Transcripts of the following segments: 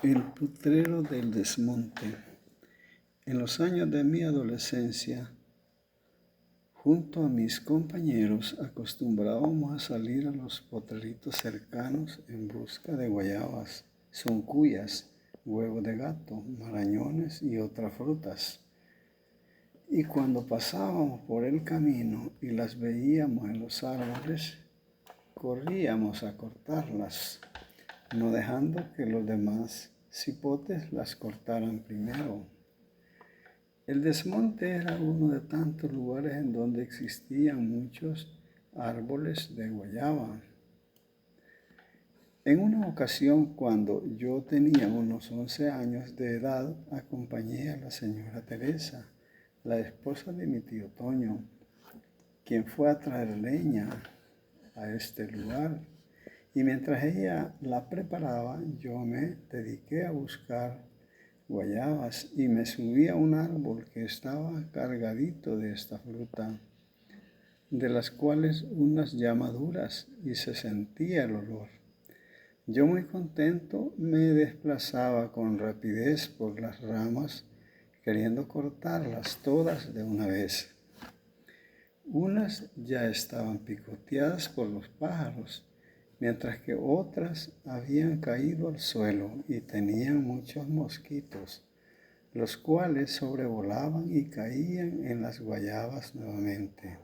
El potrero del desmonte. En los años de mi adolescencia, junto a mis compañeros, acostumbrábamos a salir a los potreritos cercanos en busca de guayabas, zoncuyas, huevos de gato, marañones y otras frutas. Y cuando pasábamos por el camino y las veíamos en los árboles, corríamos a cortarlas, no dejando que los demás cipotes las cortaran primero. El desmonte era uno de tantos lugares en donde existían muchos árboles de guayaba. En una ocasión, cuando yo tenía unos 11 años de edad, acompañé a la señora Teresa, la esposa de mi tío Toño, quien fue a traer leña a este lugar. Y mientras ella la preparaba, yo me dediqué a buscar guayabas y me subí a un árbol que estaba cargadito de esta fruta, de las cuales unas ya maduras, y se sentía el olor. Yo muy contento me desplazaba con rapidez por las ramas, queriendo cortarlas todas de una vez. Unas ya estaban picoteadas por los pájaros, mientras que otras habían caído al suelo y tenían muchos mosquitos, los cuales sobrevolaban y caían en las guayabas nuevamente.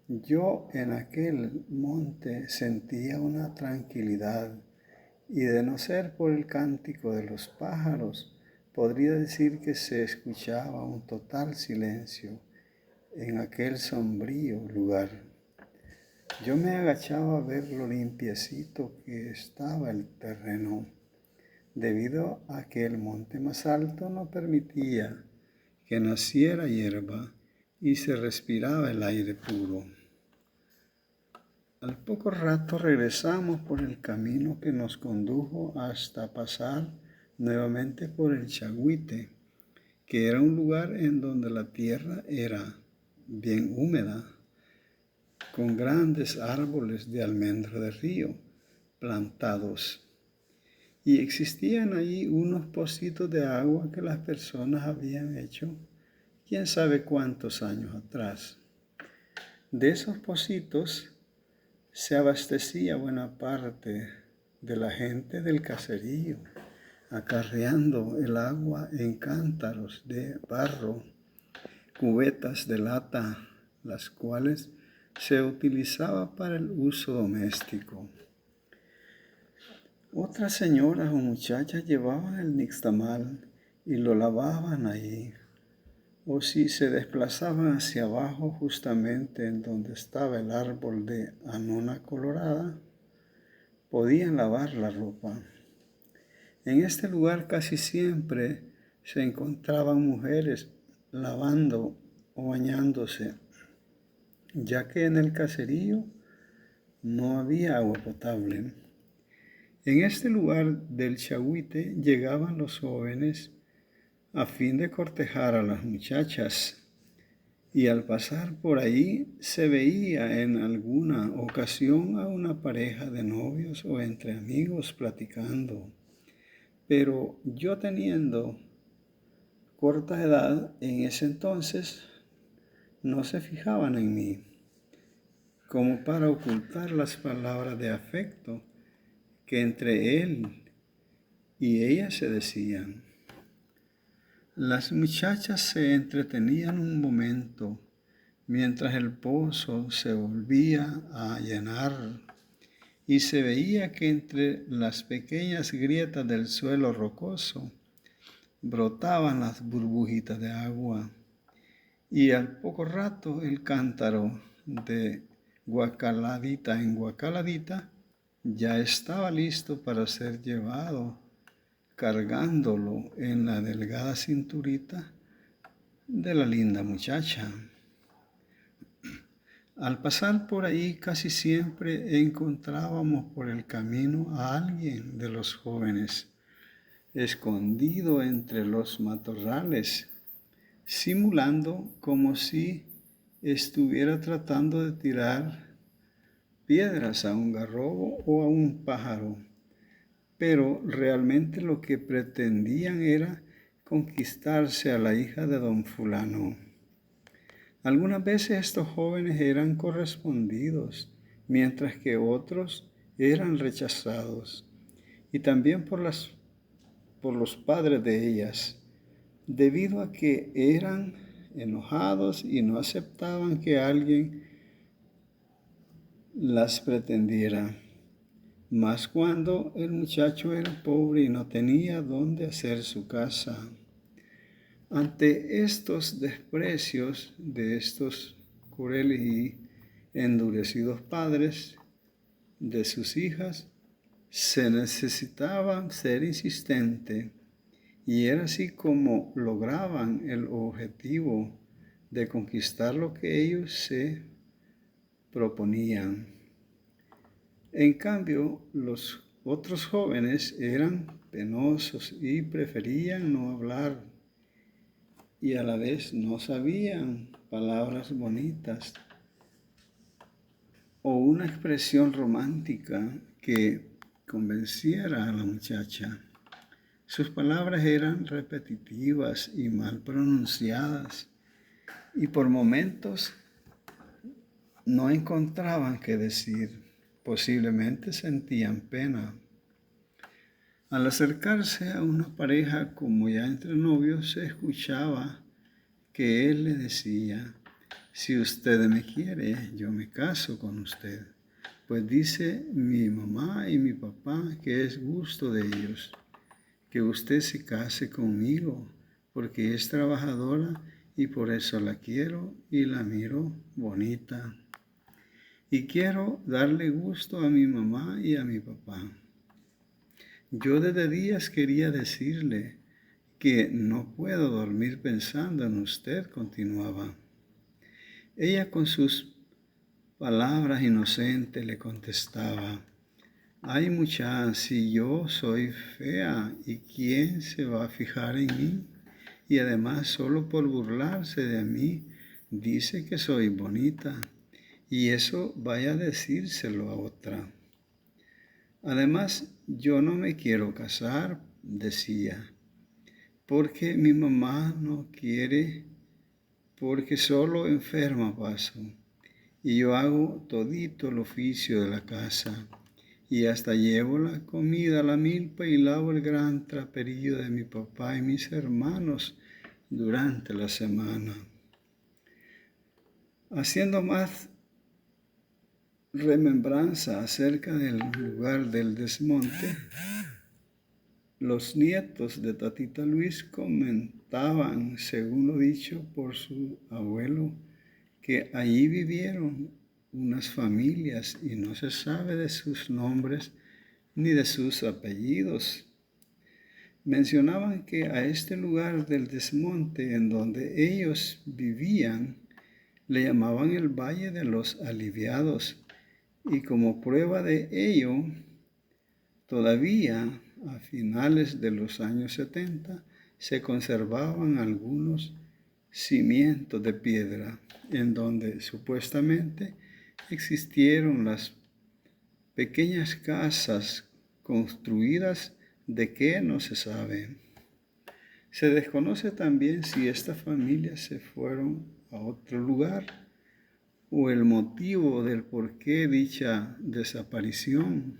Yo en aquel monte sentía una tranquilidad, y de no ser por el cántico de los pájaros, podría decir que se escuchaba un total silencio en aquel sombrío lugar. Yo me agachaba a ver lo limpiecito que estaba el terreno, debido a que el monte más alto no permitía que naciera hierba y se respiraba el aire puro. Al poco rato regresamos por el camino que nos condujo hasta pasar nuevamente por el Chagüite, que era un lugar en donde la tierra era bien húmeda, con grandes árboles de almendro de río plantados. Y existían allí unos pocitos de agua que las personas habían hecho quién sabe cuántos años atrás. De esos pocitos se abastecía buena parte de la gente del caserío, acarreando el agua en cántaros de barro, cubetas de lata, las cuales se utilizaba para el uso doméstico. Otras señoras o muchachas llevaban el nixtamal y lo lavaban ahí, o si se desplazaban hacia abajo justamente en donde estaba el árbol de anona colorada, podían lavar la ropa. En este lugar casi siempre se encontraban mujeres lavando o bañándose, ya que en el caserío no había agua potable. En este lugar del Chagüite llegaban los jóvenes a fin de cortejar a las muchachas, y al pasar por ahí se veía en alguna ocasión a una pareja de novios o entre amigos platicando. Pero yo teniendo corta edad en ese entonces, no se fijaban en mí, como para ocultar las palabras de afecto que entre él y ella se decían. Las muchachas se entretenían un momento mientras el pozo se volvía a llenar y se veía que entre las pequeñas grietas del suelo rocoso brotaban las burbujitas de agua, y al poco rato el cántaro de guacaladita en guacaladita ya estaba listo para ser llevado, cargándolo en la delgada cinturita de la linda muchacha. Al pasar por ahí casi siempre encontrábamos por el camino a alguien de los jóvenes, escondido entre los matorrales, simulando como si estuviera tratando de tirar piedras a un garrobo o a un pájaro, pero realmente lo que pretendían era conquistarse a la hija de don fulano. Algunas veces estos jóvenes eran correspondidos, mientras que otros eran rechazados, y también por los padres de ellas, debido a que eran enojados y no aceptaban que alguien las pretendiera. Mas cuando el muchacho era pobre y no tenía dónde hacer su casa. Ante estos desprecios de estos crueles y endurecidos padres de sus hijas, se necesitaba ser insistente, y era así como lograban el objetivo de conquistar lo que ellos se proponían. En cambio, los otros jóvenes eran penosos y preferían no hablar, y a la vez no sabían palabras bonitas o una expresión romántica que convenciera a la muchacha. Sus palabras eran repetitivas y mal pronunciadas, y por momentos no encontraban qué decir. Posiblemente sentían pena. Al acercarse a una pareja como ya entre novios, se escuchaba que él le decía: si usted me quiere, yo me caso con usted, pues dice mi mamá y mi papá que es gusto de ellos que usted se case conmigo, porque es trabajadora y por eso la quiero y la miro bonita. Y quiero darle gusto a mi mamá y a mi papá. Yo desde días quería decirle que no puedo dormir pensando en usted, continuaba. Ella con sus palabras inocentes le contestaba: ay, muchacha, si yo soy fea, ¿y quién se va a fijar en mí? Y además, solo por burlarse de mí, dice que soy bonita. Y eso vaya a decírselo a otra. Además, yo no me quiero casar, decía, porque mi mamá no quiere, porque solo enferma paso. Y yo hago todito el oficio de la casa. Y hasta llevo la comida a la milpa y lavo el gran traperillo de mi papá y mis hermanos durante la semana. Haciendo más remembranza acerca del lugar del desmonte, los nietos de Tatita Luis comentaban, según lo dicho por su abuelo, que allí vivieron unas familias y no se sabe de sus nombres ni de sus apellidos. Mencionaban que a este lugar del desmonte en donde ellos vivían le llamaban el Valle de los Aliviados, y como prueba de ello, todavía a finales de los años 70 se conservaban algunos cimientos de piedra en donde supuestamente existieron las pequeñas casas construidas de que no se sabe. Se desconoce también si estas familias se fueron a otro lugar o el motivo del por qué dicha desaparición.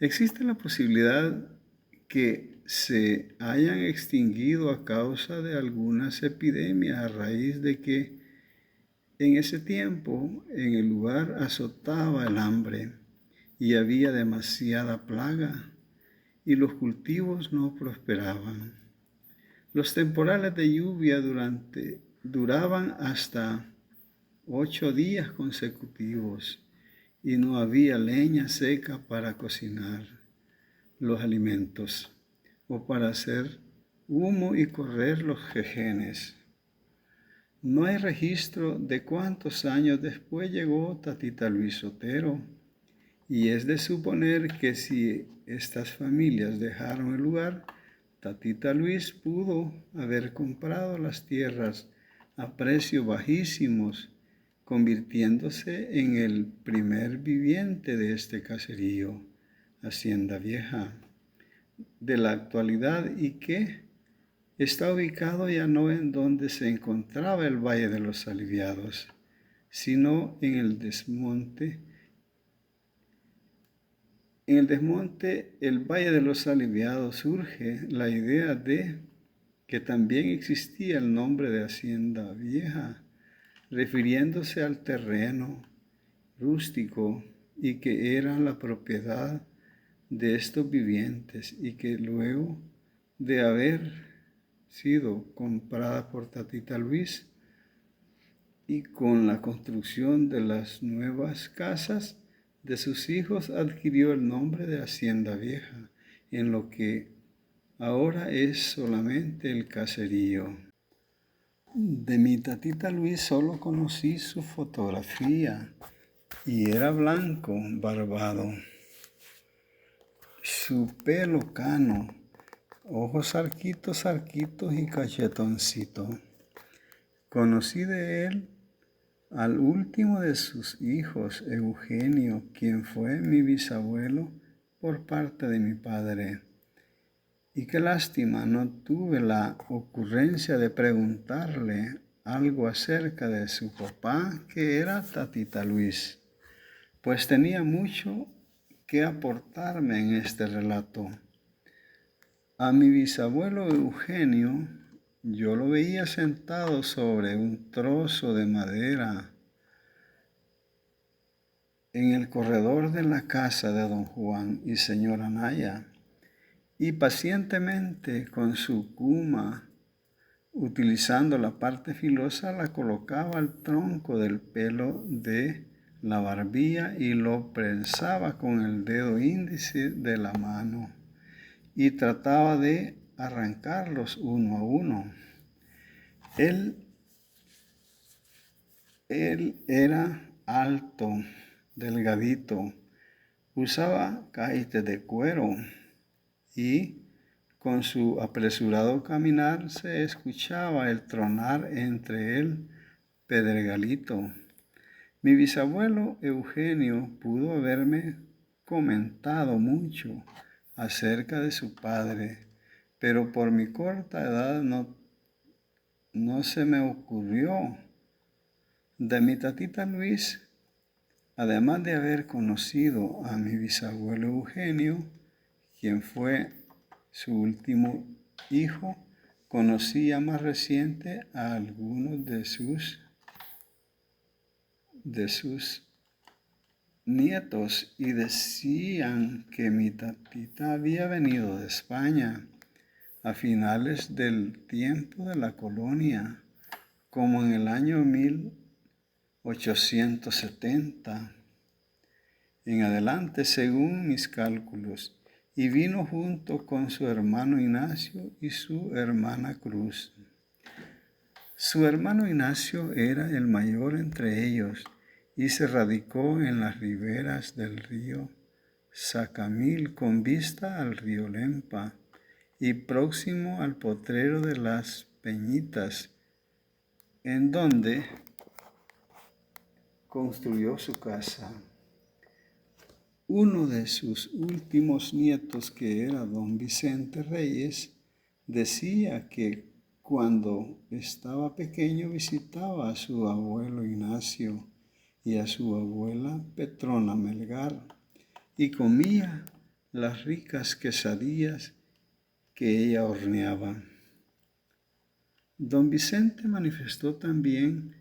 Existe la posibilidad que se hayan extinguido a causa de algunas epidemias a raíz de que en ese tiempo en el lugar azotaba el hambre y había demasiada plaga y los cultivos no prosperaban. Los temporales de lluvia duraban hasta 8 días consecutivos y no había leña seca para cocinar los alimentos o para hacer humo y correr los jejenes. No hay registro de cuántos años después llegó Tatita Luis Otero, y es de suponer que si estas familias dejaron el lugar, Tatita Luis pudo haber comprado las tierras a precios bajísimos, convirtiéndose en el primer viviente de este caserío, Hacienda Vieja de la actualidad y que está ubicado ya no en donde se encontraba el Valle de los Aliviados, sino en el desmonte. En el desmonte, el Valle de los Aliviados, surge la idea de que también existía el nombre de Hacienda Vieja, refiriéndose al terreno rústico y que era la propiedad de estos vivientes y que luego de haber sido comprada por Tatita Luis y con la construcción de las nuevas casas de sus hijos adquirió el nombre de Hacienda Vieja, en lo que ahora es solamente el caserío. De mi Tatita Luis solo conocí su fotografía y era blanco, barbado. Su pelo cano, ojos arquitos y cachetoncito. Conocí de él al último de sus hijos, Eugenio, quien fue mi bisabuelo por parte de mi padre. Y qué lástima, no tuve la ocurrencia de preguntarle algo acerca de su papá, que era Tatita Luis, pues tenía mucho que aportarme en este relato. A mi bisabuelo Eugenio, yo lo veía sentado sobre un trozo de madera en el corredor de la casa de don Juan y señora Naya, y pacientemente con su cuma, utilizando la parte filosa, la colocaba al tronco del pelo de la barbilla y lo prensaba con el dedo índice de la mano y trataba de arrancarlos uno a uno. Él era alto, delgadito, usaba caítes de cuero y con su apresurado caminar se escuchaba el tronar entre el pedregalito. Mi bisabuelo Eugenio pudo haberme comentado mucho acerca de su padre, pero por mi corta edad no se me ocurrió. De mi Tatita Luis, además de haber conocido a mi bisabuelo Eugenio, quien fue su último hijo, conocía más reciente a algunos de sus nietos y decían que mi tatita había venido de España a finales del tiempo de la colonia, como en el año 1870 en adelante, según mis cálculos, y vino junto con su hermano Ignacio y su hermana Cruz. Su hermano Ignacio era el mayor entre ellos y se radicó en las riberas del río Sacamil con vista al río Lempa y próximo al potrero de las Peñitas, en donde construyó su casa. Uno de sus últimos nietos, que era don Vicente Reyes, decía que cuando estaba pequeño visitaba a su abuelo Ignacio y a su abuela Petrona Melgar y comía las ricas quesadillas que ella horneaba. Don Vicente manifestó también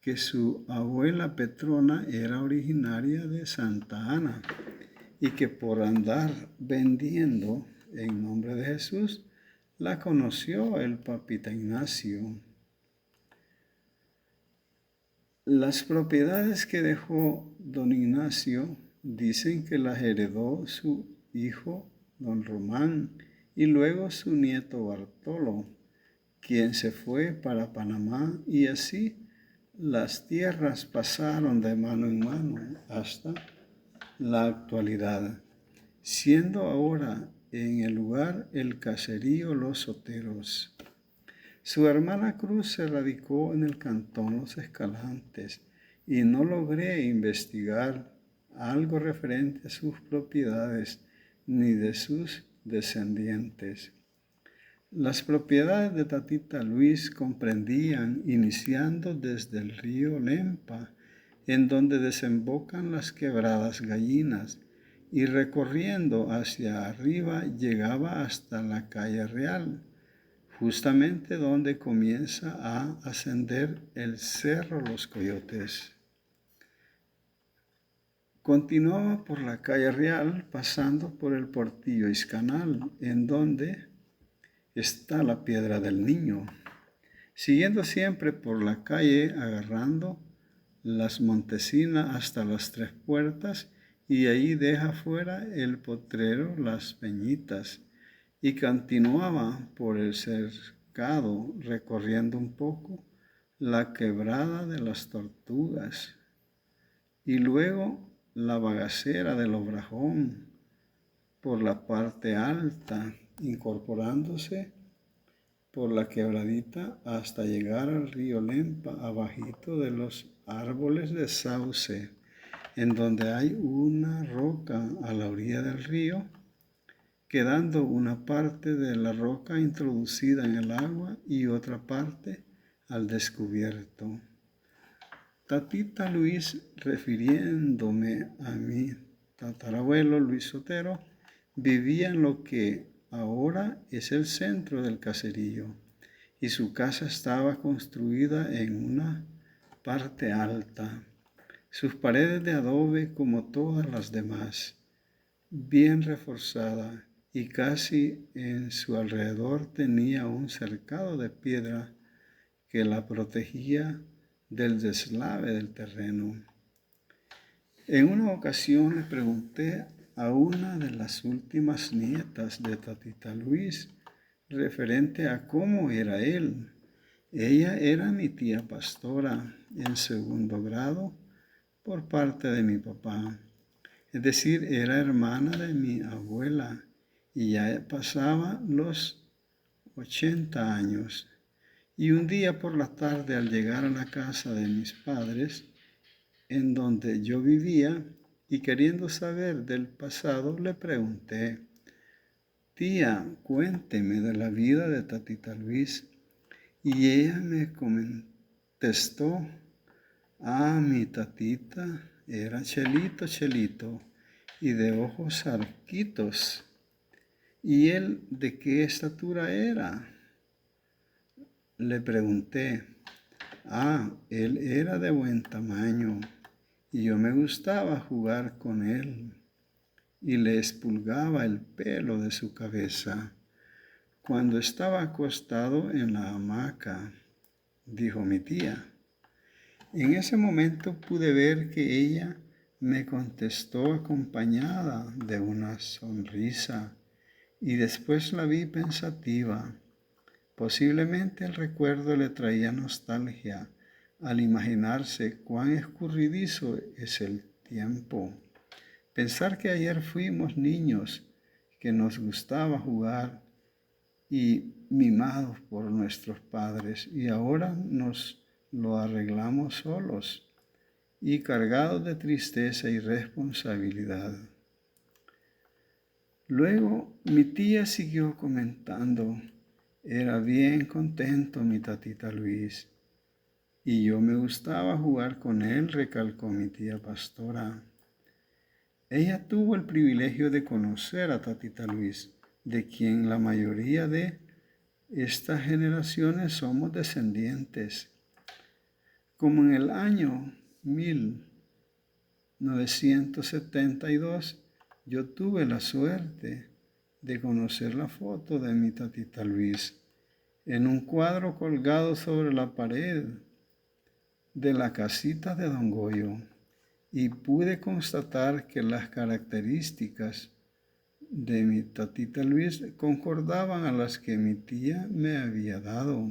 que su abuela Petrona era originaria de Santa Ana y que por andar vendiendo en nombre de Jesús, la conoció el papita Ignacio. Las propiedades que dejó don Ignacio dicen que las heredó su hijo don Román y luego su nieto Bartolo, quien se fue para Panamá, y así las tierras pasaron de mano en mano hasta la actualidad, siendo ahora en el lugar el caserío Los Soteros. Su hermana Cruz se radicó en el cantón Los Escalantes y no logré investigar algo referente a sus propiedades ni de sus descendientes. Las propiedades de Tatita Luis comprendían, iniciando desde el río Lempa, en donde desembocan las quebradas Gallinas, y recorriendo hacia arriba llegaba hasta la calle Real, justamente donde comienza a ascender el Cerro Los Coyotes. Continuaba por la calle Real, pasando por el Portillo Iscanal, en donde está la Piedra del Niño, siguiendo siempre por la calle, agarrando las Montesinas hasta las Tres Puertas, y ahí deja fuera el potrero Las Peñitas, y continuaba por el cercado, recorriendo un poco la quebrada de las Tortugas, y luego la bagacera del Obrajón por la parte alta, incorporándose por la quebradita hasta llegar al río Lempa, abajito de los árboles de sauce, en donde hay una roca a la orilla del río, quedando una parte de la roca introducida en el agua y otra parte al descubierto. Tatita Luis, refiriéndome a mi tatarabuelo Luis Sotero, vivía en lo que ahora es el centro del caserío, y su casa estaba construida en una parte alta, sus paredes de adobe como todas las demás, bien reforzada, y casi en su alrededor tenía un cercado de piedra que la protegía del deslave del terreno. En una ocasión le pregunté a una de las últimas nietas de Tatita Luis referente a cómo era él. Ella era mi tía pastora en segundo grado por parte de mi papá. Es decir, era hermana de mi abuela y ya pasaba los 80 años. Y un día por la tarde, al llegar a la casa de mis padres, en donde yo vivía, y queriendo saber del pasado, le pregunté: tía, cuénteme de la vida de Tatita Luis. Y ella me contestó: mi tatita era chelito, y de ojos arquitos. ¿Y él de qué estatura era? Le pregunté. Él era de buen tamaño, y yo me gustaba jugar con él, y le espulgaba el pelo de su cabeza cuando estaba acostado en la hamaca, dijo mi tía. En ese momento pude ver que ella me contestó acompañada de una sonrisa, y después la vi pensativa. Posiblemente el recuerdo le traía nostalgia al imaginarse cuán escurridizo es el tiempo. Pensar que ayer fuimos niños, que nos gustaba jugar y mimados por nuestros padres, y ahora nos lo arreglamos solos y cargados de tristeza y responsabilidad. Luego mi tía siguió comentando: era bien contento mi tatita Luis, y yo me gustaba jugar con él, recalcó mi tía pastora. Ella tuvo el privilegio de conocer a tatita Luis, de quien la mayoría de estas generaciones somos descendientes. Como en el año 1972, yo tuve la suerte de conocer la foto de mi tatita Luis en un cuadro colgado sobre la pared de la casita de Don Goyo, y pude constatar que las características de mi tatita Luis concordaban a las que mi tía me había dado.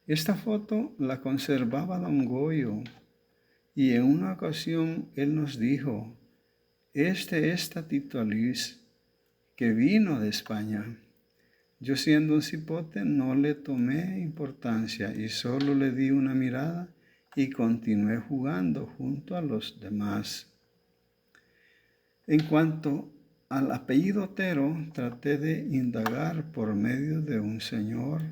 Esta foto la conservaba Don Goyo, y en una ocasión él nos dijo: este es tatita Luis, que vino de España. Yo, siendo un cipote, no le tomé importancia y solo le di una mirada y continué jugando junto a los demás. En cuanto al apellido Otero, traté de indagar por medio de un señor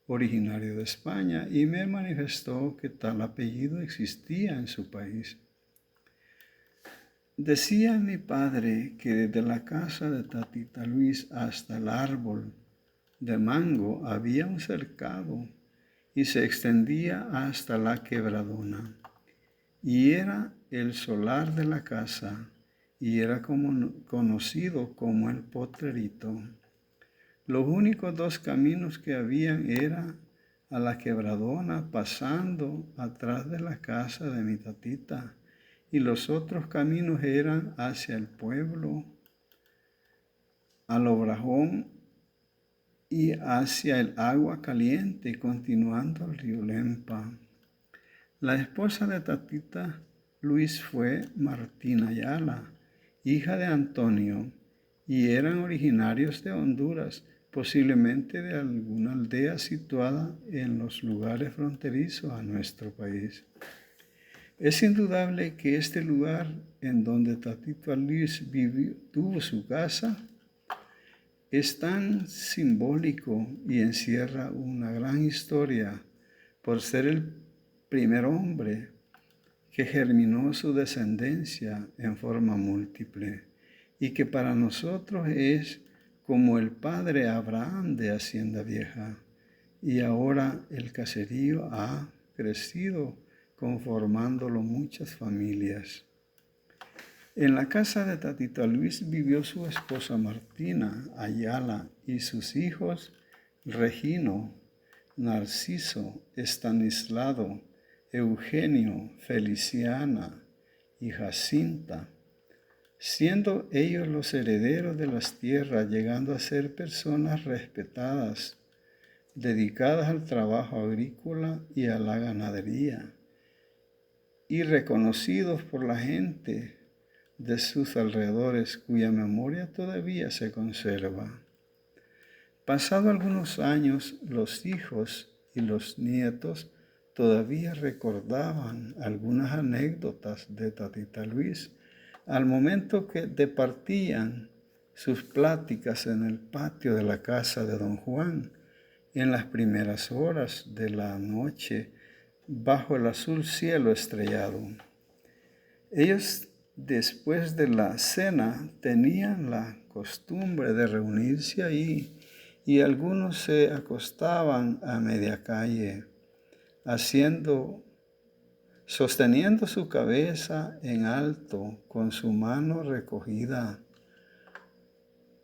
originario de España y me manifestó que tal apellido existía en su país. Decía mi padre que desde la casa de Tatita Luis hasta el árbol de mango había un cercado y se extendía hasta la quebradona. Y era el solar de la casa y era conocido como el Potrerito. Los únicos dos caminos que habían era a la quebradona pasando atrás de la casa de mi tatita y los otros caminos eran hacia el pueblo, al Obrajón y hacia el agua caliente continuando el río Lempa. La esposa de Tatita Luis fue Martina Ayala, hija de Antonio, y eran originarios de Honduras, posiblemente de alguna aldea situada en los lugares fronterizos a nuestro país. Es indudable que este lugar en donde Tatita Luis tuvo su casa es tan simbólico y encierra una gran historia por ser el primer hombre que germinó su descendencia en forma múltiple y que para nosotros es como el padre Abraham de Hacienda Vieja. Y ahora el caserío ha crecido conformándolo muchas familias. En la casa de Tatita Luis vivió su esposa Martina Ayala y sus hijos Regino, Narciso, Estanislao, Eugenio, Feliciana y Jacinta, siendo ellos los herederos de las tierras, llegando a ser personas respetadas, dedicadas al trabajo agrícola y a la ganadería, y reconocidos por la gente de sus alrededores, cuya memoria todavía se conserva. Pasado algunos años, los hijos y los nietos todavía recordaban algunas anécdotas de Tatita Luis al momento que departían sus pláticas en el patio de la casa de don Juan en las primeras horas de la noche bajo el azul cielo estrellado. Ellos, después de la cena, tenían la costumbre de reunirse ahí y algunos se acostaban a media calle, sosteniendo su cabeza en alto con su mano recogida.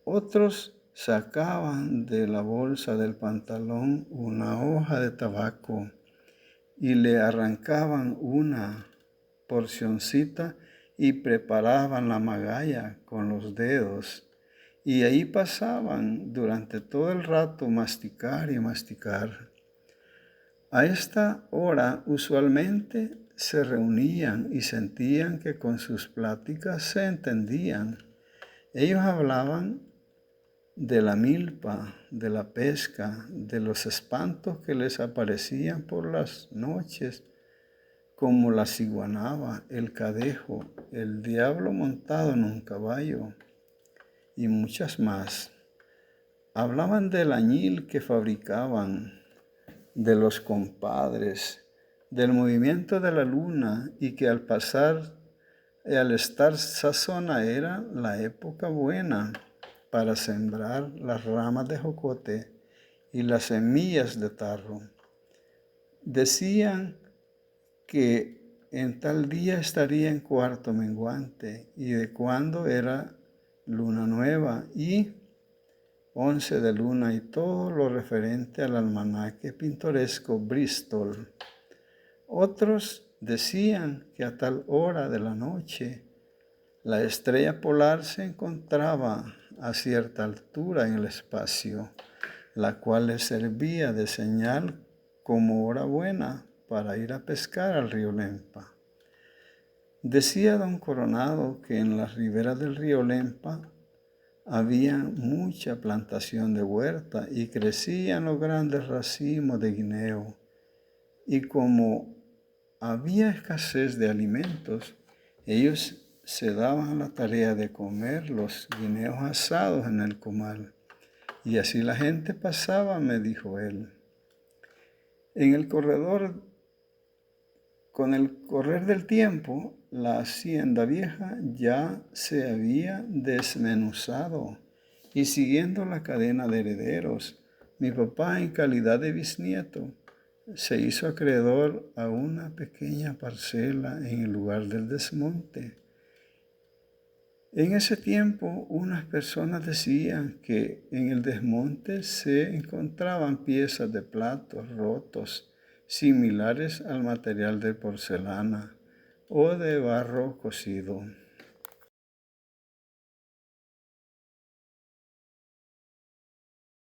Otros sacaban de la bolsa del pantalón una hoja de tabaco y le arrancaban una porcioncita y preparaban la magalla con los dedos. Y ahí pasaban durante todo el rato masticar y masticar. A esta hora usualmente se reunían y sentían que con sus pláticas se entendían. Ellos hablaban de la milpa, de la pesca, de los espantos que les aparecían por las noches, como la ciguanaba, el cadejo, el diablo montado en un caballo y muchas más. Hablaban del añil que fabricaban, de los compadres, del movimiento de la luna y que al estar sazona era la época buena para sembrar las ramas de jocote y las semillas de tarro. Decían que en tal día estaría en cuarto menguante y de cuándo era luna nueva y 11 de luna y todo lo referente al almanaque pintoresco Bristol. Otros decían que a tal hora de la noche la estrella polar se encontraba a cierta altura en el espacio, la cual les servía de señal como hora buena para ir a pescar al río Lempa. Decía don Coronado que en las riberas del río Lempa había mucha plantación de huerta y crecían los grandes racimos de guineo. Y como había escasez de alimentos, ellos se daban a la tarea de comer los guineos asados en el comal. Y así la gente pasaba, me dijo él. En el corredor, con el correr del tiempo, la hacienda vieja ya se había desmenuzado y siguiendo la cadena de herederos, mi papá en calidad de bisnieto se hizo acreedor a una pequeña parcela en el lugar del desmonte. En ese tiempo, unas personas decían que en el desmonte se encontraban piezas de platos rotos, similares al material de porcelana o de barro cocido.